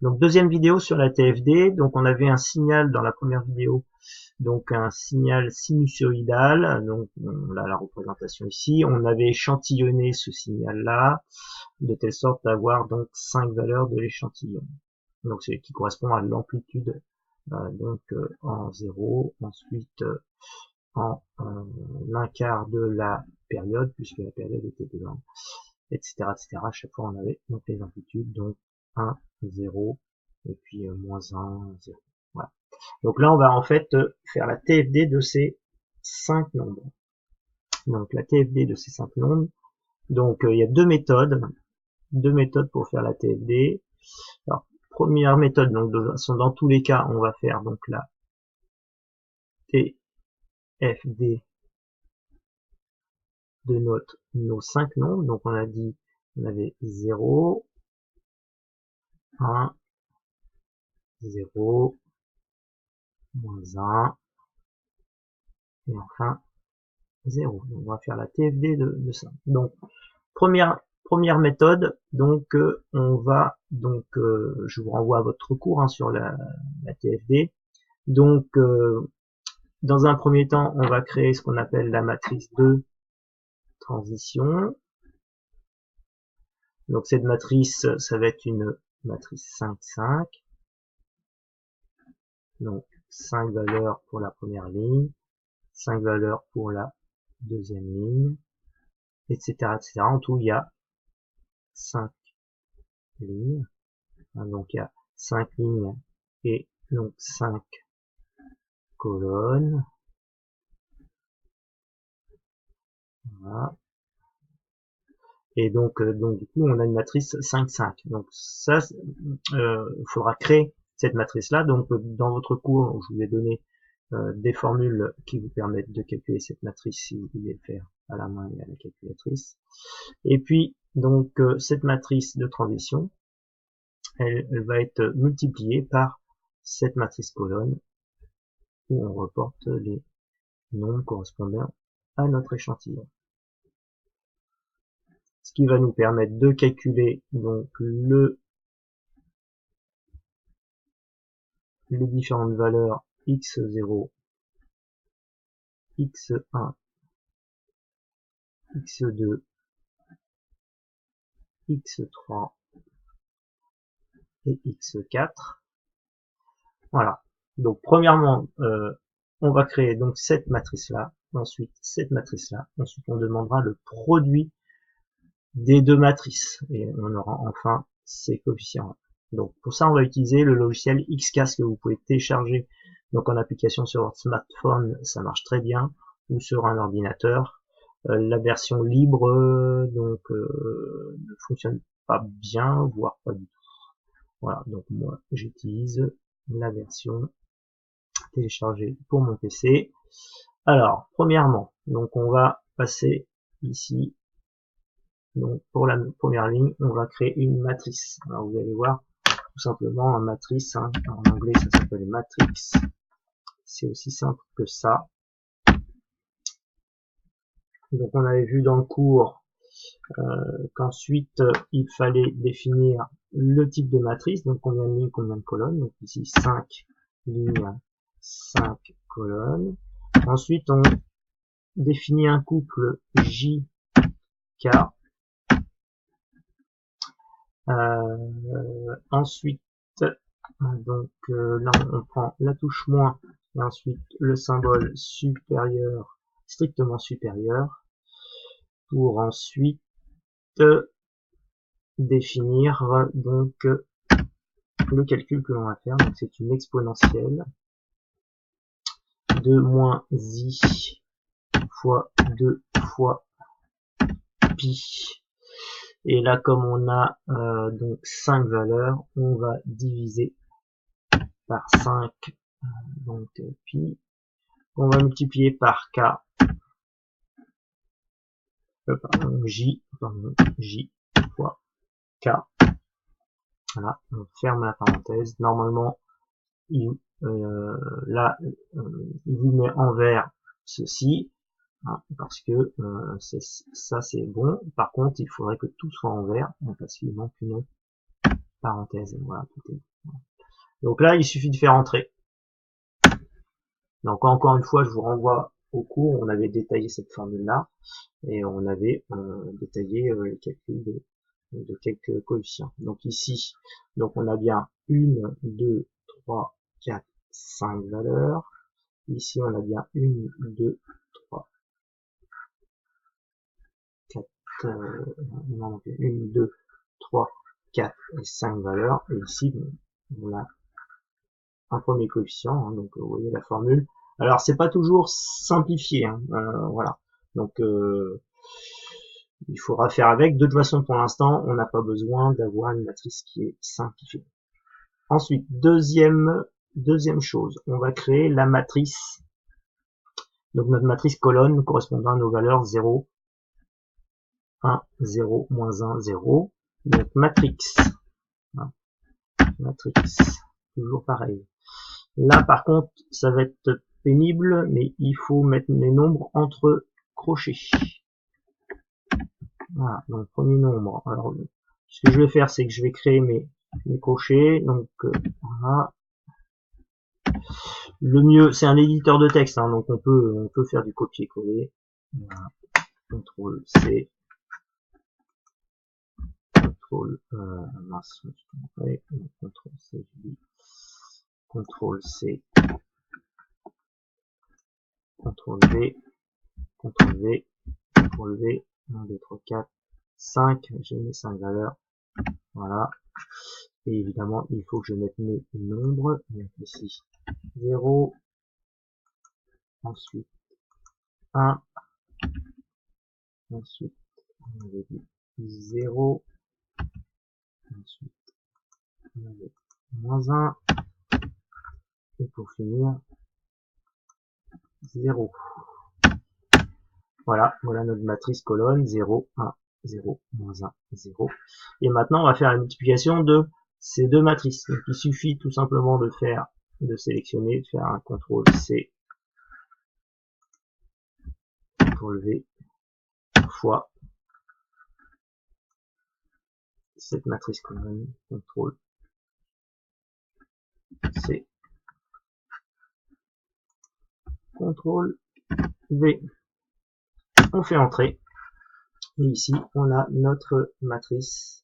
Donc deuxième vidéo sur la TFD, donc on avait un signal dans la première vidéo, donc un signal sinusoïdal, donc on a la représentation ici, on avait échantillonné ce signal là, de telle sorte d'avoir donc 5 valeurs de l'échantillon, donc c'est qui correspond à l'amplitude, en 0, ensuite en un quart de la période, puisque la période était de 1, etc., etc. À chaque fois on avait donc les amplitudes, donc 1, 0, et puis moins 1, 0. Voilà. Donc là on va en fait faire la TFD de ces 5 nombres. Donc la TFD de ces 5 nombres, donc il y a deux méthodes pour faire la TFD. Alors première méthode, donc dans tous les cas on va faire donc la TFD de nos 5 nombres. Donc on a dit, on avait 0, 1, 0, moins 1, et enfin 0. Donc on va faire la TFD de ça. Donc première méthode, donc on va donc je vous renvoie à votre cours sur la TFD. Donc dans un premier temps, on va créer ce qu'on appelle la matrice de transition. Donc cette matrice, ça va être une matrice 5, 5. Donc 5 valeurs pour la première ligne, 5 valeurs pour la deuxième ligne, etc., etc. En tout, il y a 5 lignes. Donc il y a 5 lignes et donc 5 colonnes. Voilà. Et donc du coup, on a une matrice 5, 5. Donc ça, il faudra créer cette matrice-là. Donc dans votre cours, je vous ai donné des formules qui vous permettent de calculer cette matrice si vous voulez le faire à la main et à la calculatrice. Et puis donc cette matrice de transition, elle va être multipliée par cette matrice colonne où on reporte les nombres correspondant à notre échantillon. Ce qui va nous permettre de calculer donc les différentes valeurs x0, x1, x2, x3 et x4. Voilà. Donc premièrement, on va créer donc cette matrice-là, ensuite cette matrice-là, ensuite on demandera le produit des deux matrices et on aura enfin ces coefficients. Donc pour ça, on va utiliser le logiciel XCAS que vous pouvez télécharger donc en application sur votre smartphone, ça marche très bien, ou sur un ordinateur. La version libre ne fonctionne pas bien, voire pas du tout. Voilà, donc moi j'utilise la version téléchargée pour mon PC. Alors, premièrement, donc on va passer ici. Donc pour la première ligne, on va créer une matrice. Alors vous allez voir, tout simplement, une matrice, en anglais ça s'appelle matrix. C'est aussi simple que ça. Donc on avait vu dans le cours qu'ensuite il fallait définir le type de matrice, donc combien de lignes, combien de colonnes. Donc ici 5 lignes, 5 colonnes. Ensuite on définit un couple JK. Ensuite donc là on prend la touche moins et ensuite le symbole supérieur, strictement supérieur, pour ensuite définir donc le calcul que l'on va faire. Donc c'est une exponentielle de moins i fois 2 fois pi. Et là, comme on a donc 5 valeurs, on va diviser par 5 donc pi. On va multiplier par k, j fois k. Voilà, on ferme la parenthèse. Normalement, là, il vous met en vert ceci, hein, parce que ça c'est bon. Par contre, il faudrait que tout soit en vert, parce qu'il manque une parenthèse, voilà, tout est. Donc là, il suffit de faire entrer. Donc encore une fois, je vous renvoie au cours, on avait détaillé cette formule-là, et on avait détaillé les calculs de quelques coefficients. Donc ici, donc on a bien 1, 2, 3, 4, 5 valeurs. Ici, on a bien 1, 2, 3, 4, non, 1, 2, 3, 4 et 5 valeurs. Et ici, on a un premier coefficient, hein, donc vous voyez la formule. Alors c'est pas toujours simplifié, hein, voilà. Donc il faudra faire avec. De toute façon, pour l'instant, on n'a pas besoin d'avoir une matrice qui est simplifiée. Ensuite, deuxième chose, on va créer la matrice. Donc notre matrice colonne correspondant à nos valeurs 0, 1, 0, moins 1, 0. Donc matrix. Matrix. Toujours pareil. Là, par contre, ça va être pénible, mais il faut mettre les nombres entre crochets. Voilà, donc premier nombre. Alors, ce que je vais faire, c'est que je vais créer mes crochets. Donc, voilà. Le mieux, c'est un éditeur de texte, hein, donc on peut faire du copier-coller. Voilà. CTRL C. CTRL C. CTRL C. CTRL V. CTRL V. CTRL V. 1, 2, 3, 4, 5. J'ai mes 5 valeurs. Voilà. Et évidemment, il faut que je mette mes nombres. Donc ici, 0. Ensuite, 1. Ensuite, on avait dit 0. Ensuite, on avait moins 1. Et pour finir, 0. Voilà, voilà notre matrice colonne 0, 1, 0, moins 1, 0. Et maintenant, on va faire la multiplication de ces deux matrices. Donc, il suffit tout simplement de sélectionner, de faire un CTRL C, CTRL V, fois cette matrice colonne, CTRL C, CTRL V. On fait entrer. Et ici, on a notre matrice.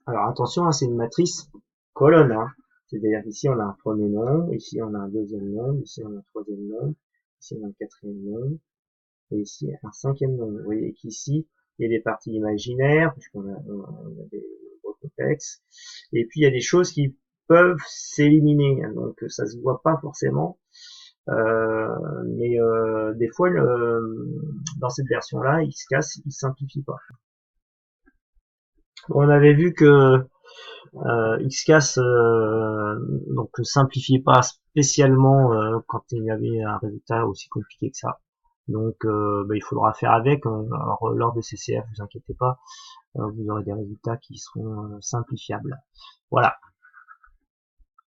Alors attention, hein, c'est une matrice colonne. Hein. C'est-à-dire qu'ici, on a un premier nombre, ici, on a un deuxième nombre, ici, on a un troisième nombre, ici, on a un quatrième nombre, et ici, un cinquième nombre. Vous voyez qu'ici, il y a des parties imaginaires, puisqu'on a des nombres complexes, et puis il y a des choses qui peuvent s'éliminer, hein, donc ça se voit pas forcément. Mais des fois, dans cette version-là, XCAS, il simplifie pas. On avait vu que XCAS donc simplifiait pas spécialement quand il y avait un résultat aussi compliqué que ça. Donc il faudra faire avec. Alors lors des CCF, vous inquiétez pas, vous aurez des résultats qui seront simplifiables. Voilà.